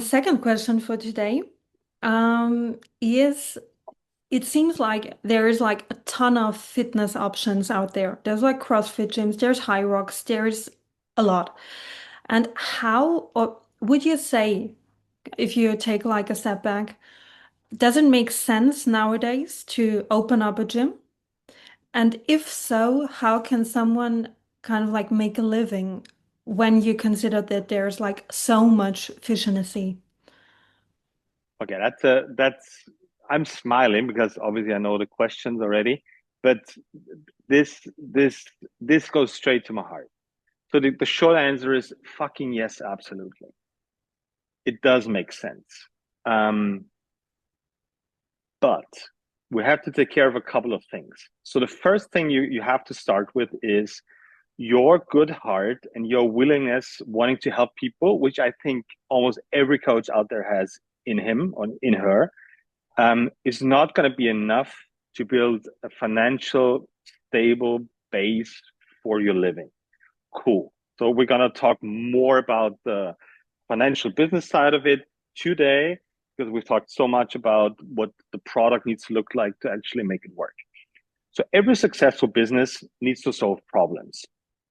Second question for today is it seems like there is like a ton of fitness options out there. There's like CrossFit gyms, there's High Rocks, there's a lot. And how or would you say, if you take like a step back, does it make sense nowadays to open up a gym? And if so, how can someone kind of like make a living when you consider that there's like so much efficiency? Okay, that's I'm smiling because obviously I know the questions already, but this goes straight to my heart. So the short answer is fucking yes, absolutely. It does make sense. Um, but we have to take care of a couple of things. So the first thing you have to start with is your good heart and your willingness wanting to help people, which I think almost every coach out there has in him or in her, is not going to be enough to build a financial stable base for your living. Cool. So we're going to talk more about the financial business side of it today because we've talked so much about what the product needs to look like to actually make it work. So every successful business needs to solve problems.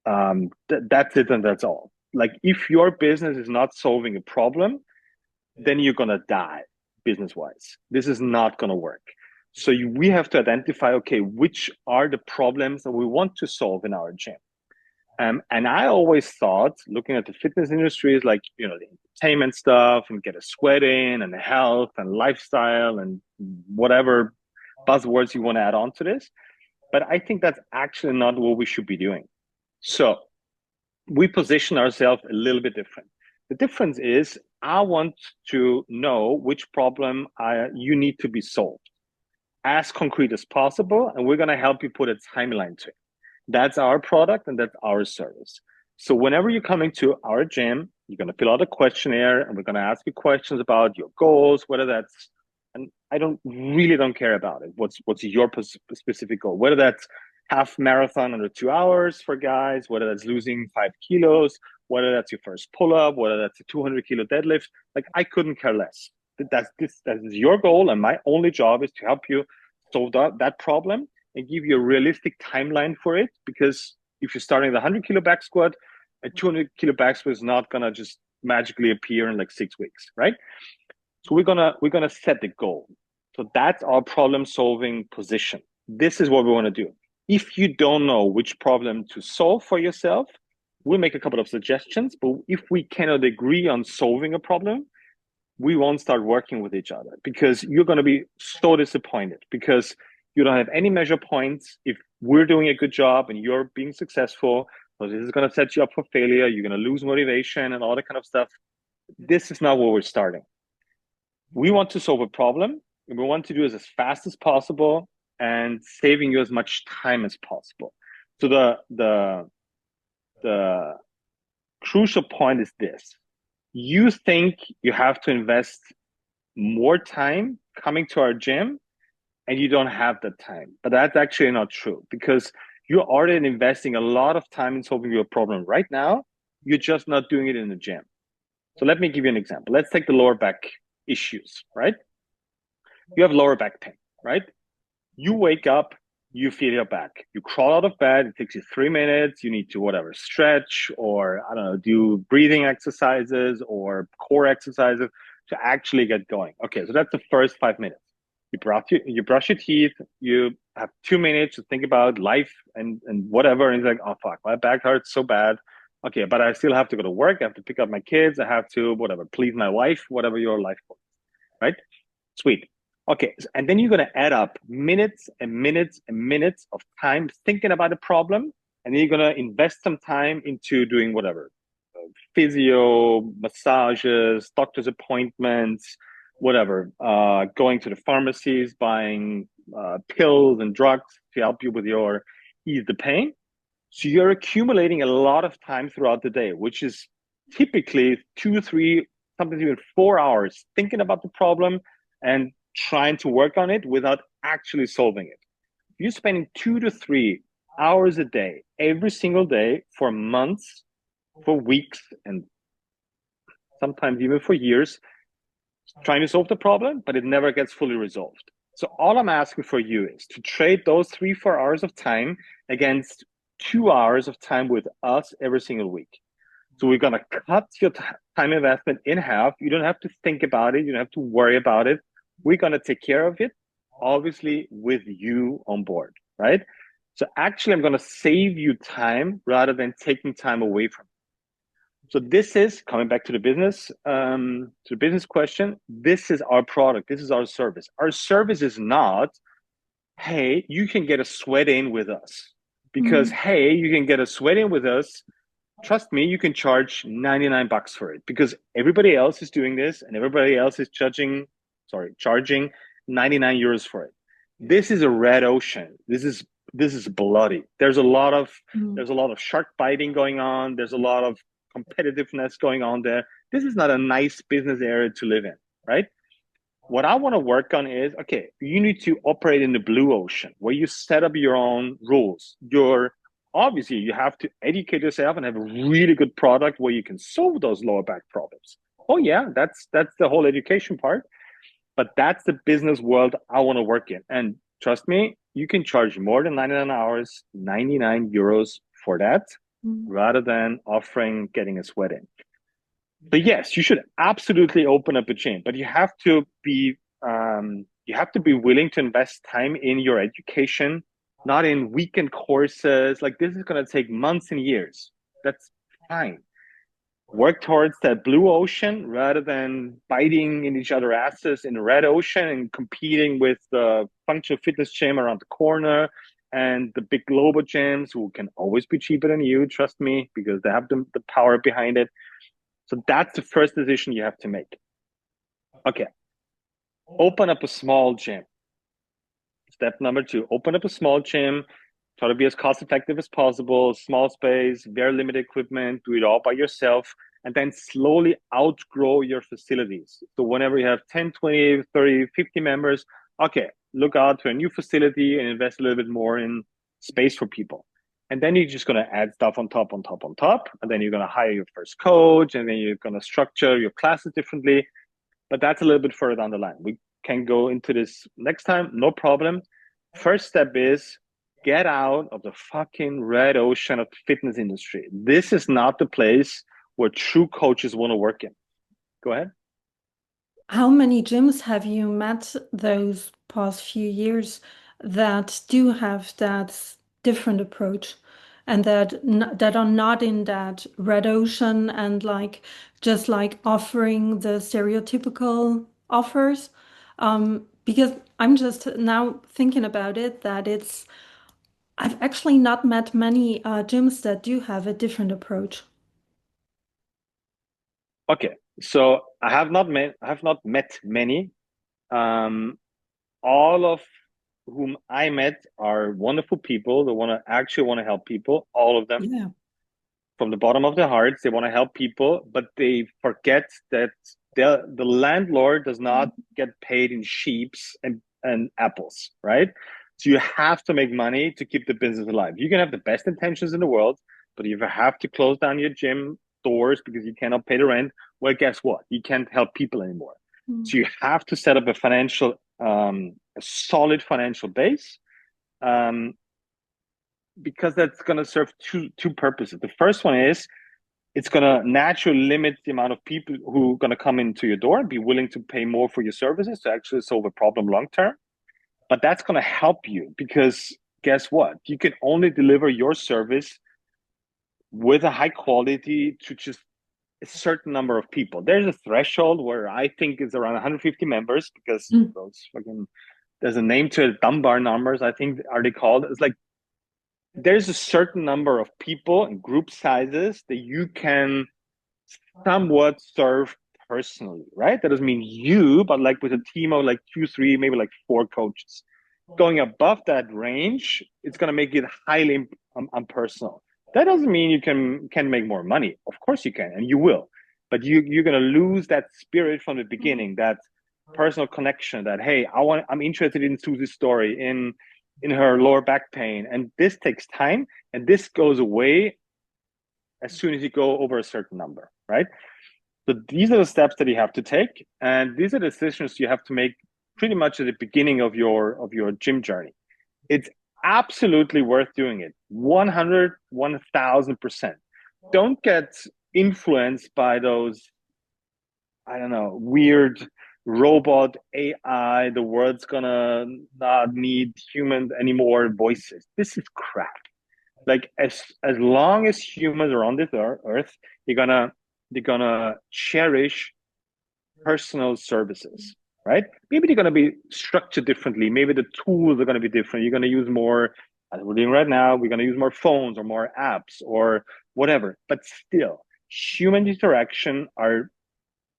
That's it and that's all. Like if your business is not solving a problem, then you're going to die business wise. This is not going to work. So we have to identify, okay, which are the problems that we want to solve in our gym. And I always thought, looking at the fitness industry, is like, the entertainment stuff and get a sweat in and health and lifestyle and whatever buzzwords you want to add on to this. But I think that's actually not what we should be doing. So we position ourselves a little bit different. The difference is I want to know which problem you need to be solved as concrete as possible, and we're going to help you put a timeline to it. That's our product and that's our service. So whenever you're coming to our gym, you're going to fill out a questionnaire and we're going to ask you questions about your goals, whether that's, and I don't care about it. What's your specific goal? Whether that's half marathon under 2 hours for guys, whether that's losing 5 kilos, whether that's your first pull up, whether that's a 200 kilo deadlift. Like I couldn't care less. That is your goal, and my only job is to help you solve that problem and give you a realistic timeline for it. Because if you're starting the 100 kilo back squat, a 200 kilo back squat is not gonna just magically appear in like 6 weeks, right? So we're gonna set the goal. So that's our problem solving position. This is what we want to do. If you don't know which problem to solve for yourself, we'll make a couple of suggestions. But if we cannot agree on solving a problem, we won't start working with each other because you're going to be so disappointed because you don't have any measure points if we're doing a good job and you're being successful. So this is going to set you up for failure. You're going to lose motivation and all that kind of stuff. This is not where we're starting. We want to solve a problem and we want to do it as fast as possible and saving you as much time as possible. So the crucial point is this. You think you have to invest more time coming to our gym and you don't have the time. But that's actually not true because you're already investing a lot of time in solving your problem right now. You're just not doing it in the gym. So let me give you an example. Let's take the lower back issues, right? You have lower back pain, right? You wake up, you feel your back. You crawl out of bed, it takes you 3 minutes. You need to, whatever, stretch or, I don't know, do breathing exercises or core exercises to actually get going. Okay, so that's the first 5 minutes. You brush your teeth, you have 2 minutes to think about life and whatever. And it's like, oh, fuck, my back hurts so bad. Okay, but I still have to go to work. I have to pick up my kids. I have to, whatever, please my wife, whatever your life goal, right? Sweet. Okay, and then you're going to add up minutes and minutes and minutes of time thinking about a problem, and then you're going to invest some time into doing whatever, physio, massages, doctor's appointments, whatever, going to the pharmacies, buying pills and drugs to help you with your ease the pain. So you're accumulating a lot of time throughout the day, which is typically 2, 3, sometimes even 4 hours thinking about the problem and trying to work on it without actually solving it. You're spending 2 to 3 hours a day, every single day for months, for weeks, and sometimes even for years, trying to solve the problem, but it never gets fully resolved. So all I'm asking for you is to trade those 3, 4 hours of time against 2 hours of time with us every single week. So we're going to cut your time investment in half. You don't have to think about it. You don't have to worry about it. We're going to take care of it, obviously, with you on board, right? So actually, I'm going to save you time rather than taking time away from you. So this is coming back to the business question. This is our product. This is our service. Our service is not, hey, you can get a sweat in with us. Because, Mm. hey, you can get a sweat in with us. Trust me, you can charge $99 for it because everybody else is doing this and everybody else is charging 99 euros for it. This is a red ocean. This is bloody. Mm. There's a lot of shark biting going on. There's a lot of competitiveness going on there. This is not a nice business area to live in, right? What I want to work on is, okay, you need to operate in the blue ocean where you set up your own rules. Obviously you have to educate yourself and have a really good product where you can solve those lower back problems. Oh yeah, that's the whole education part, but that's the business world I want to work in. And trust me, you can charge more than 99 hours, 99 euros for that Mm. rather than offering getting a sweat in. But yes, you should absolutely open up a gym, but you have to be willing to invest time in your education, not in weekend courses. Like this is going to take months and years. That's fine. Work towards that blue ocean rather than biting in each other's asses in the red ocean and competing with the functional fitness gym around the corner and the big global gyms who can always be cheaper than you. Trust me, because they have the power behind it. So that's the first decision you have to make. Okay, open up a small gym. Step number 2, open up a small gym. Try to be as cost effective as possible, small space, very limited equipment, do it all by yourself, and then slowly outgrow your facilities. So whenever you have 10, 20, 30, 50 members, okay, look out to a new facility and invest a little bit more in space for people. And then you're just going to add stuff on top, on top, on top. And then you're going to hire your first coach, and then you're going to structure your classes differently. But that's a little bit further down the line. We can go into this next time, no problem. First step is get out of the fucking red ocean of the fitness industry. This is not the place where true coaches want to work in. Go ahead. How many gyms have you met those past few years that do have that different approach and that are not in that red ocean and like just like offering the stereotypical offers? Because I'm just now thinking about it that I've actually not met many gyms that do have a different approach. Okay. So I have not met many. Um, all of whom I met are wonderful people that want to help people. All of them. Yeah. From the bottom of their hearts, they want to help people, but they forget that the landlord does not get paid in sheeps and apples, right? So you have to make money to keep the business alive. You can have the best intentions in the world, but if you have to close down your gym doors because you cannot pay the rent, well, guess what? You can't help people anymore. Mm. So you have to set up a solid financial base. Um, because that's going to serve two purposes. The first one is it's going to naturally limit the amount of people who are going to come into your door and be willing to pay more for your services to actually solve a problem long term. But that's going to help you because guess what? You can only deliver your service with a high quality to just a certain number of people. There's a threshold where I think it's around 150 members because Mm. those fucking there's a name to it, Dunbar numbers, I think are they called? It's like there's a certain number of people and group sizes that you can somewhat serve personally, right? That doesn't mean you, but like with a team of like 2, 3, maybe like 4 coaches. Going above that range, it's going to make it highly impersonal. That doesn't mean you can make more money. Of course you can, and you will. But you're going to lose that spirit from the beginning, that personal connection. That hey, I'm interested in Susie's story, in her lower back pain, and this takes time, and this goes away as soon as you go over a certain number, right? So these are the steps that you have to take, and these are decisions you have to make pretty much at the beginning of your gym journey. It's absolutely worth doing it. 100, 1000%. Don't get influenced by those, I don't know, weird robot AI, the world's gonna not need humans anymore voices. This is crap. Like as long as humans are on this earth, you're gonna they're gonna cherish personal services, right? Maybe they're going to be structured differently. Maybe the tools are going to be different. You're going to use more, as we're doing right now, we're going to use more phones or more apps or whatever. But still, human interaction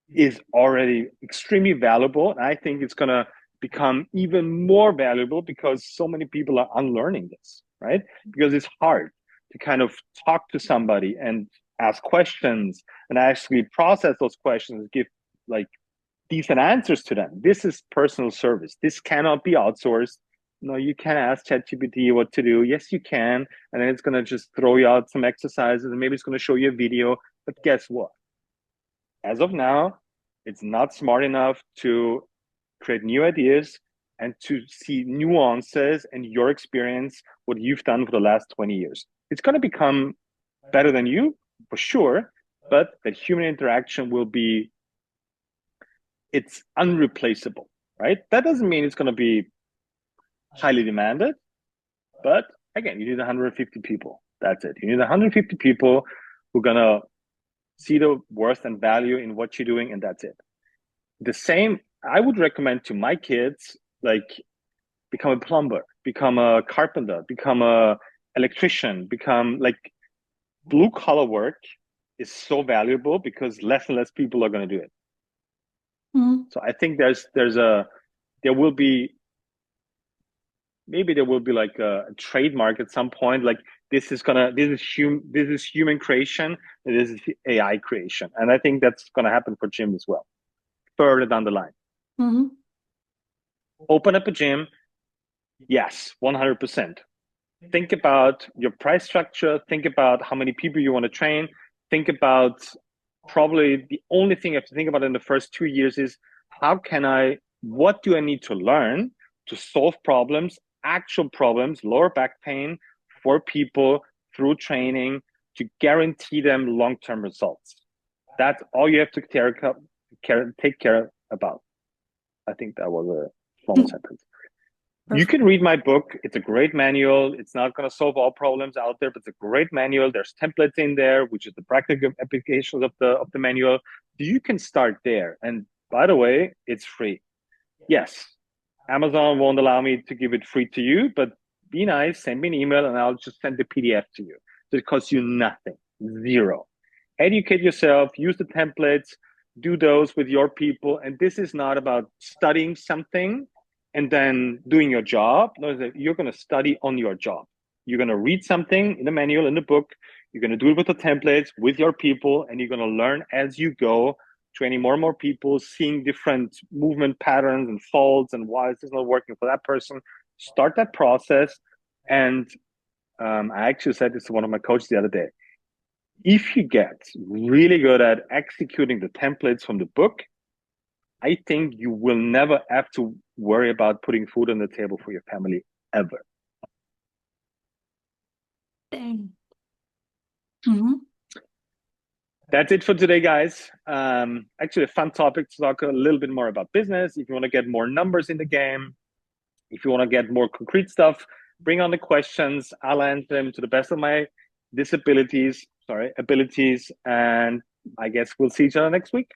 is already extremely valuable. And I think it's going to become even more valuable because so many people are unlearning this, right? Because it's hard to kind of talk to somebody and ask questions and actually process those questions, give like decent answers to them. This is personal service. This cannot be outsourced. No, you can ask ChatGPT what to do. Yes, you can. And then it's going to just throw you out some exercises and maybe it's going to show you a video. But guess what? As of now, it's not smart enough to create new ideas and to see nuances and your experience, what you've done for the last 20 years. It's going to become better than you for sure, but that human interaction will be, it's unreplaceable, right? That doesn't mean it's going to be highly demanded, but again, you need 150 people. That's it. You need 150 people who are going to see the worth and value in what you're doing, and that's it. The same, I would recommend to my kids, like become a plumber, become a carpenter, become a electrician, become like blue collar work is so valuable because less and less people are going to do it. Mm. So I think there will be, maybe there will be like a trademark at some point, like this is human creation and this is AI creation, and I think that's gonna happen for gym as well further down the line. Mhm. Open up a gym, yes, 100%. Think about your price structure, think about how many people you want to train, think about, probably the only thing you have to think about in the first 2 years is how can I, what do I need to learn to solve problems, actual problems, lower back pain for people through training to guarantee them long-term results. That's all you have to take care about. I think that was a long sentence. You Perfect. can read my book. It's a great manual. It's not going to solve all problems out there, but it's a great manual. There's templates in there, which is the practical applications of the manual. You can start there. And by the way, it's free. Yes, Amazon won't allow me to give it free to you, but be nice, send me an email, and I'll just send the PDF to you. So it costs you nothing, zero. Educate yourself, use the templates, do those with your people. And this is not about studying something and then doing your job. No, you're going to study on your job. You're going to read something in the manual, in the book. You're going to do it with the templates, with your people, and you're going to learn as you go, training more and more people, seeing different movement patterns and faults and why is this not working for that person. Start that process. And I actually said this to one of my coaches the other day. If you get really good at executing the templates from the book, I think you will never have to worry about putting food on the table for your family ever. Dang. Mhm. That's it for today, guys. Actually, a fun topic to talk a little bit more about business. If you want to get more numbers in the game, if you want to get more concrete stuff, bring on the questions. I'll answer them to the best of my abilities. And I guess we'll see each other next week.